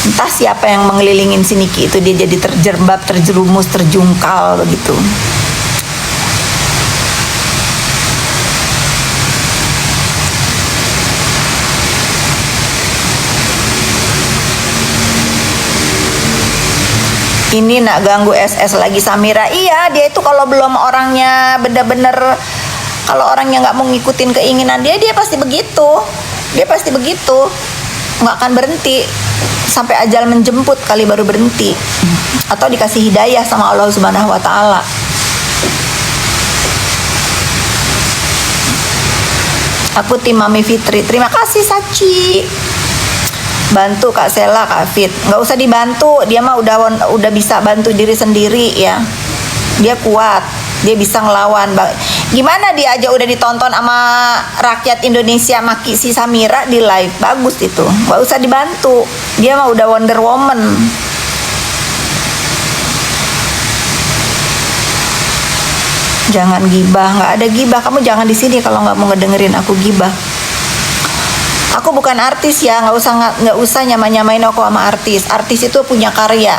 Entah siapa yang mengelilingin si Niki itu, dia jadi terjerembab, terjerumus, terjungkal begitu. Ini nak ganggu SS lagi Samira. Iya, dia itu kalau belum orangnya bener-bener, kalau orangnya nggak mau ngikutin keinginan dia pasti begitu. Dia pasti begitu, nggak akan berhenti sampai ajal menjemput kali baru berhenti, atau dikasih hidayah sama Allah Subhanahu Wa Taala. Aku tim Mami Fitri. Terima kasih Saci. Bantu Kak Sela, Kak Fit. Nggak usah dibantu, dia mah udah bisa bantu diri sendiri ya. Dia kuat, dia bisa ngelawan. Gimana dia aja udah ditonton sama rakyat Indonesia maki si Samira di live. Bagus itu, nggak usah dibantu. Dia mah udah Wonder Woman. Jangan gibah, nggak ada gibah. Kamu jangan di sini kalau nggak mau ngedengerin aku gibah. Aku bukan artis ya, nggak usah nyamain aku sama artis. Artis itu punya karya,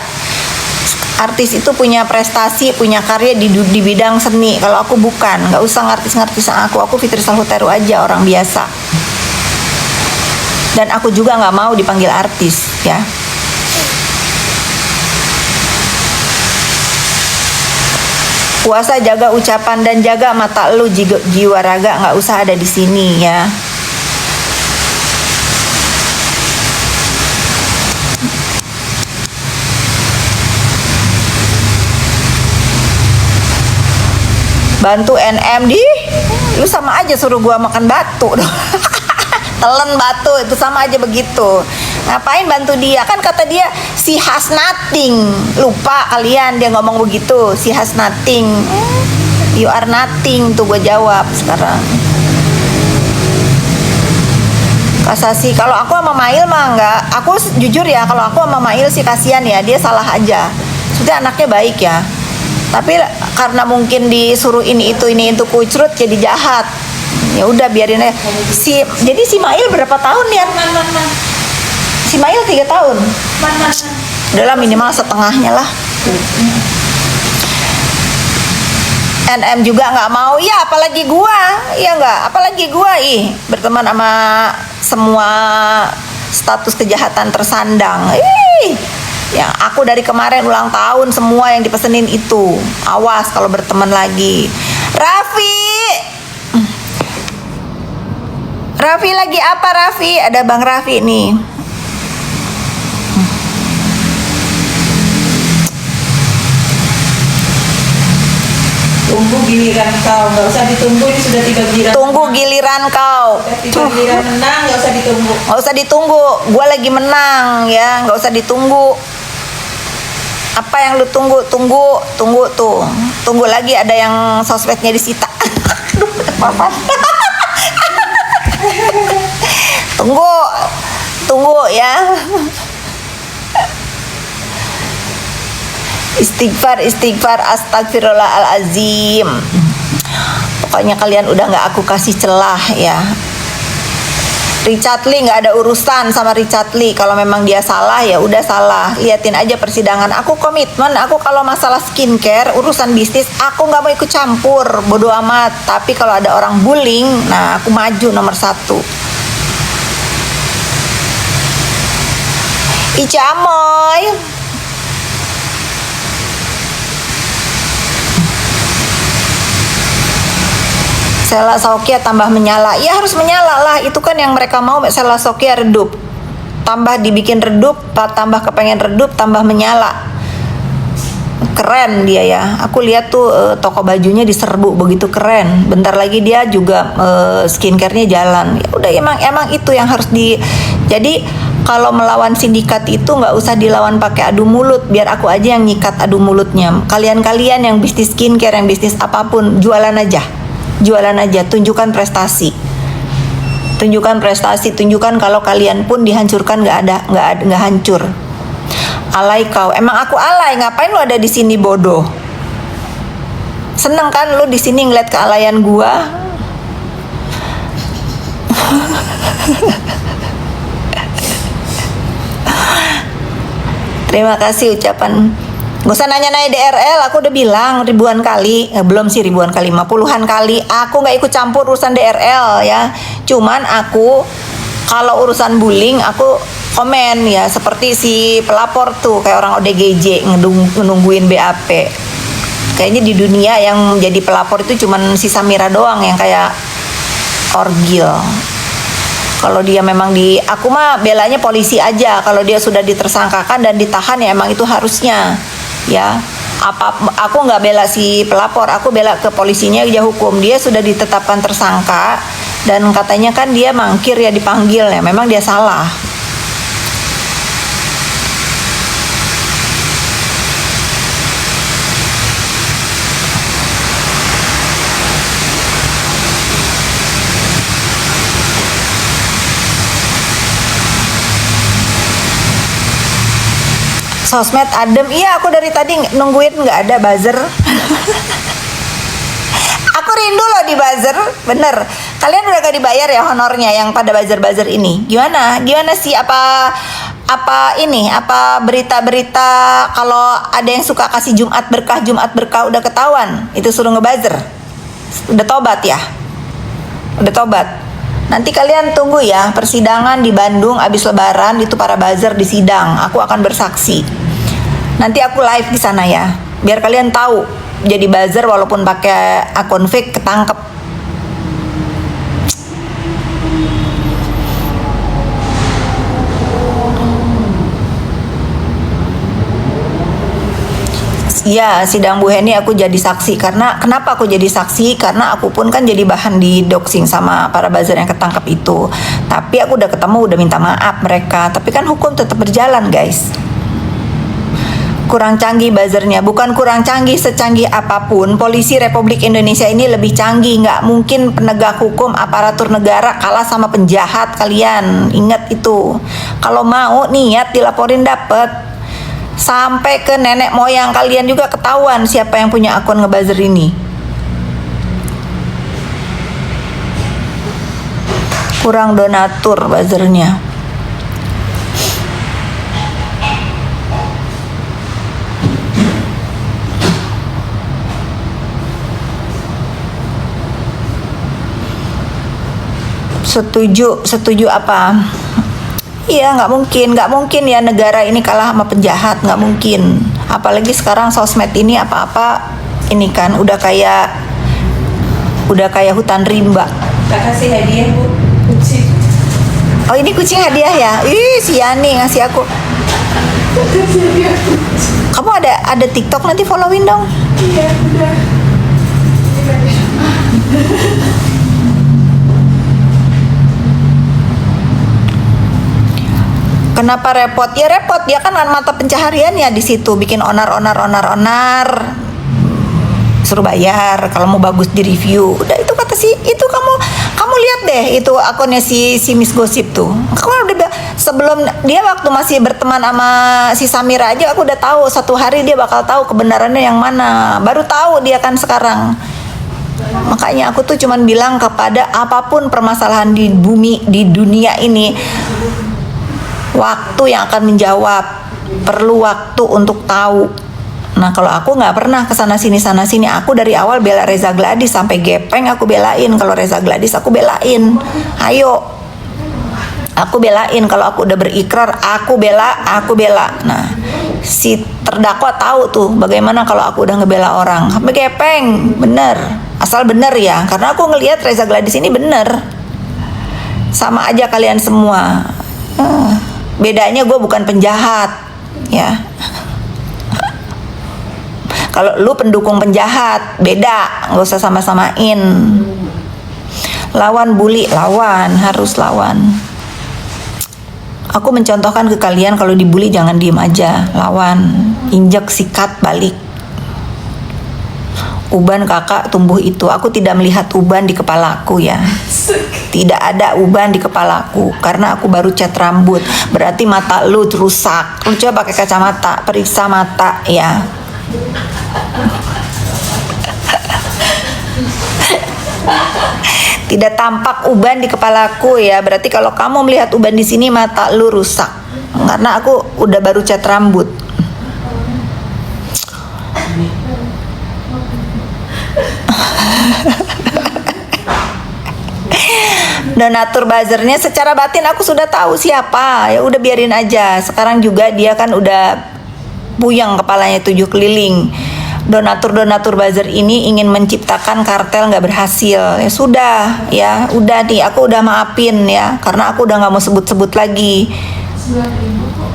artis itu punya prestasi, punya karya di bidang seni. Kalau aku bukan, nggak usah ngartis-ngartis aku. Aku Fitri Salhuteru aja, orang biasa. Dan aku juga nggak mau dipanggil artis ya. Puasa jaga ucapan dan jaga mata lu, jiwa raga nggak usah ada di sini ya. Bantu NM lu sama aja suruh gua makan batu dong. Telan batu itu sama aja begitu. Ngapain bantu dia? Kan kata dia she has nothing. Lupa kalian dia ngomong begitu, she has nothing. You are nothing tuh gua jawab sekarang. Kasasi, kalau aku sama Mail mah enggak. Aku jujur ya, kalau aku sama Mail sih kasihan ya, dia salah aja. Sudah anaknya baik ya. Tapi karena mungkin disuruh ini itu kucrut jadi jahat. Ya udah biarin aja. Jadi si Mail berapa tahun ya? Si Mail 3 tahun. Udahlah minimal setengahnya lah. NM juga nggak mau ya, apalagi gua. Ya nggak, apalagi gua berteman sama semua status kejahatan tersandang. Yang aku dari kemarin ulang tahun semua yang dipesenin itu. Awas kalau berteman lagi. Raffi lagi apa Raffi? Ada Bang Raffi nih. Tunggu giliran kau, nggak usah ditunggu, ini sudah tiba giliran. Tunggu giliran kau. Tiba giliran menang, nggak usah ditunggu. Nggak usah ditunggu, gue lagi menang ya, nggak usah ditunggu. Apa yang lu tunggu tuh. Tunggu lagi ada yang sosmednya disita. Aduh, apa? Tunggu ya. Istighfar, astagfirullahalazim. Pokoknya kalian udah nggak aku kasih celah ya. Richard Lee nggak ada urusan sama Richard Lee. Kalau memang dia salah ya udah salah. Liatin aja persidangan. Aku komitmen. Aku kalau masalah skincare, urusan bisnis, aku nggak mau ikut campur. Bodoh amat. Tapi kalau ada orang bullying, nah aku maju nomor 1. Ica Amoy. Sela Sokia tambah menyala. Ya harus menyala lah. Itu kan yang mereka mau. Sela Sokia redup. Tambah dibikin redup, tambah kepengen redup, tambah menyala. Keren dia ya. Aku lihat tuh toko bajunya diserbu begitu keren. Bentar lagi dia juga skincare-nya jalan. Ya udah emang itu yang harus Jadi kalau melawan sindikat itu nggak usah dilawan pakai adu mulut. Biar aku aja yang nyikat adu mulutnya. Kalian yang bisnis skincare, yang bisnis apapun, jualan aja, tunjukkan prestasi, tunjukkan kalau kalian pun dihancurkan nggak hancur. Alay kau, emang aku alay? Ngapain lu ada di sini bodoh? Seneng kan lu di sini ngeliat kealayan gua? Terima kasih ucapan. Gak usah nanya-nanya DRL, aku udah bilang ribuan kali, belum sih ribuan kali, 50-an kali. Aku nggak ikut campur urusan DRL ya. Cuman aku kalau urusan bullying aku komen ya, seperti si pelapor tuh kayak orang ODGJ nungguin BAP. Kayaknya di dunia yang jadi pelapor itu cuman si Samira doang yang kayak orgil. Kalau dia memang aku mah belanya polisi aja. Kalau dia sudah ditersangkakan dan ditahan ya emang itu harusnya, ya. Aku nggak bela si pelapor, aku bela ke polisinya aja hukum. Dia sudah ditetapkan tersangka dan katanya kan dia mangkir ya dipanggil ya. Memang dia salah. Sosmed adem, iya aku dari tadi nungguin nggak ada buzzer. Aku rindu loh di buzzer, bener. Kalian udah gak dibayar ya honornya yang pada buzzer ini? Gimana sih apa berita-berita kalau ada yang suka kasih Jumat berkah udah ketahuan itu suruh ngebuzzer? Udah tobat ya? Udah tobat. Nanti kalian tunggu ya persidangan di Bandung abis Lebaran itu para buzzer di sidang. Aku akan bersaksi. Nanti aku live di sana ya, biar kalian tahu. Jadi buzzer walaupun pakai akun fake ketangkep. Ya, sidang Bu Heni aku jadi saksi. Kenapa aku jadi saksi? Karena aku pun kan jadi bahan di doxing sama para buzzer yang ketangkep itu. Tapi aku udah ketemu, udah minta maaf mereka. Tapi kan hukum tetap berjalan, guys. Kurang canggih buzzernya, bukan kurang canggih, secanggih apapun. Polisi Republik Indonesia ini lebih canggih. Nggak mungkin penegak hukum aparatur negara kalah sama penjahat kalian. Ingat itu. Kalau mau niat dilaporin dapet. Sampai ke nenek moyang kalian juga ketahuan siapa yang punya akun ngebuzzer ini. Kurang donatur buzzernya. Setuju apa? Iya, nggak mungkin ya negara ini kalah sama penjahat, nggak mungkin. Apalagi sekarang sosmed ini apa-apa ini kan udah kayak hutan rimba. Tak kasih hadiah Bu, kucing. Oh ini kucing hadiah ya? Ih si Yani ngasih aku. Kamu ada TikTok, nanti followin dong. Iya udah. Kenapa repot? Ya repot, dia kan mata pencahariannya di situ, bikin onar, suruh bayar kalau mau bagus di review. Udah itu kata si itu kamu lihat deh itu akunnya si Miss Gossip tuh. Kamu udah sebelum dia waktu masih berteman sama si Samira aja aku udah tahu satu hari dia bakal tahu kebenarannya yang mana. Baru tahu dia kan sekarang. Makanya aku tuh cuman bilang kepada apapun permasalahan di bumi di dunia ini, waktu yang akan menjawab, perlu waktu untuk tahu. Nah kalau aku nggak pernah kesana sini, aku dari awal bela Reza Gladys sampai gepeng aku belain. Kalau Reza Gladys aku belain, ayo aku belain. Kalau aku udah berikrar aku bela. Nah si terdakwa tahu tuh bagaimana kalau aku udah ngebela orang sampai gepeng, bener, asal bener ya. Karena aku ngelihat Reza Gladys ini bener, sama aja kalian semua. Bedanya gue bukan penjahat ya. Kalau lu pendukung penjahat beda, nggak usah sama-samain. Lawan bully, harus lawan. Aku mencontohkan ke kalian kalau dibully jangan diem aja, lawan, injek, sikat, balik. Uban kakak tumbuh itu, aku tidak melihat uban di kepalaku ya. Tidak ada uban di kepalaku karena aku baru cat rambut. Berarti mata lu rusak. Lu coba pakai kacamata, periksa mata ya. Tidak tampak uban di kepalaku ya. Berarti kalau kamu melihat uban di sini mata lu rusak. Karena aku udah baru cat rambut. Donatur buzzernya secara batin aku sudah tahu siapa. Ya udah biarin aja. Sekarang juga dia kan udah puyeng kepalanya 7 keliling. Donatur buzzer ini ingin menciptakan kartel nggak berhasil. Ya sudah, ya udah nih aku udah maafin ya, karena aku udah nggak mau sebut-sebut lagi. 9.000 kok.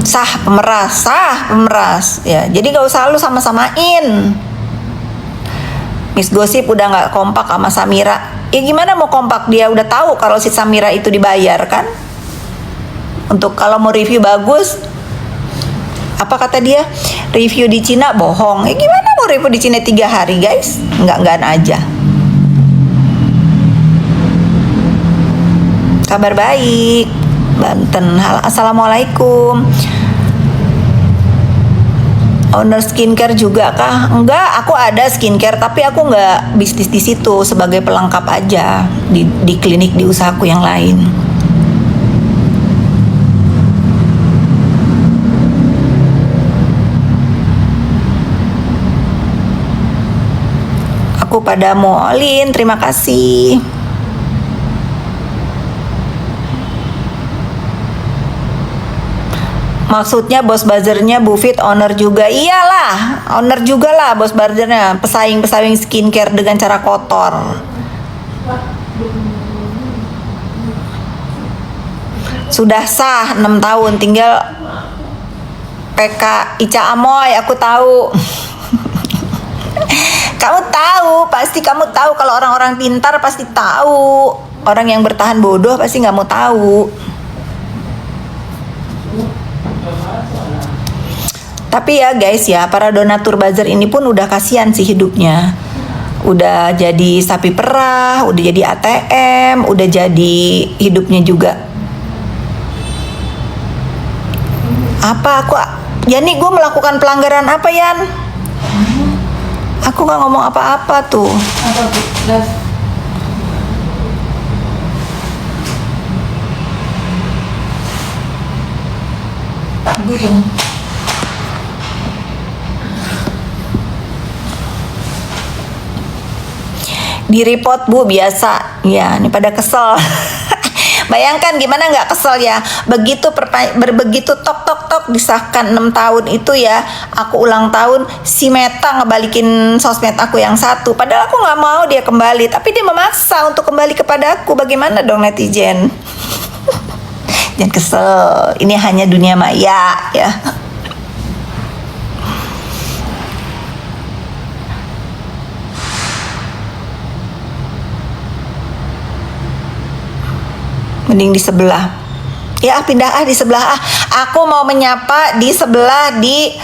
Sah pemeras ya. Jadi gak usah lu sama-samain. Miss Gosip udah nggak kompak sama Samira. Ya gimana mau kompak, dia udah tahu kalau si Samira itu dibayar kan. Untuk kalau mau review bagus, apa kata dia, review di Cina bohong. Ya gimana mau review di Cina 3 hari guys, nggak aja. Kabar baik Banten. Assalamualaikum. Owner skincare juga kah? Enggak, aku ada skincare tapi aku nggak bisnis di situ, sebagai pelengkap aja di klinik, di usahaku yang lain. Aku pada molin, terima kasih. Maksudnya bos buzzernya Bu Fit owner juga. Iyalah, owner juga lah bos buzzernya. Pesaing-pesaing skincare dengan cara kotor. Sudah sah 6 tahun, tinggal PK Ica Amoy, aku tahu. Kamu tahu, pasti kamu tahu. Kalau orang-orang pintar pasti tahu. Orang yang bertahan bodoh pasti nggak mau tahu. Tapi ya guys ya, para donatur buzzer ini pun udah kasihan sih hidupnya. Udah jadi sapi perah, udah jadi ATM, udah jadi hidupnya juga. Apa aku, Yani gue melakukan pelanggaran apa Yan? Aku gak ngomong apa-apa tuh. Apa Bu? Live. Belum. Di report Bu, biasa. Ya, ini pada kesel. Bayangkan gimana nggak kesel ya. Begitu begitu tok tok tok disahkan 6 tahun itu ya, aku ulang tahun, si Meta ngebalikin sosmed aku yang satu. Padahal aku nggak mau dia kembali, tapi dia memaksa untuk kembali kepada aku. Bagaimana dong netizen? Jangan kesel. Ini hanya dunia maya ya. Mending di sebelah. Ya pindah di sebelah. Aku mau menyapa di sebelah di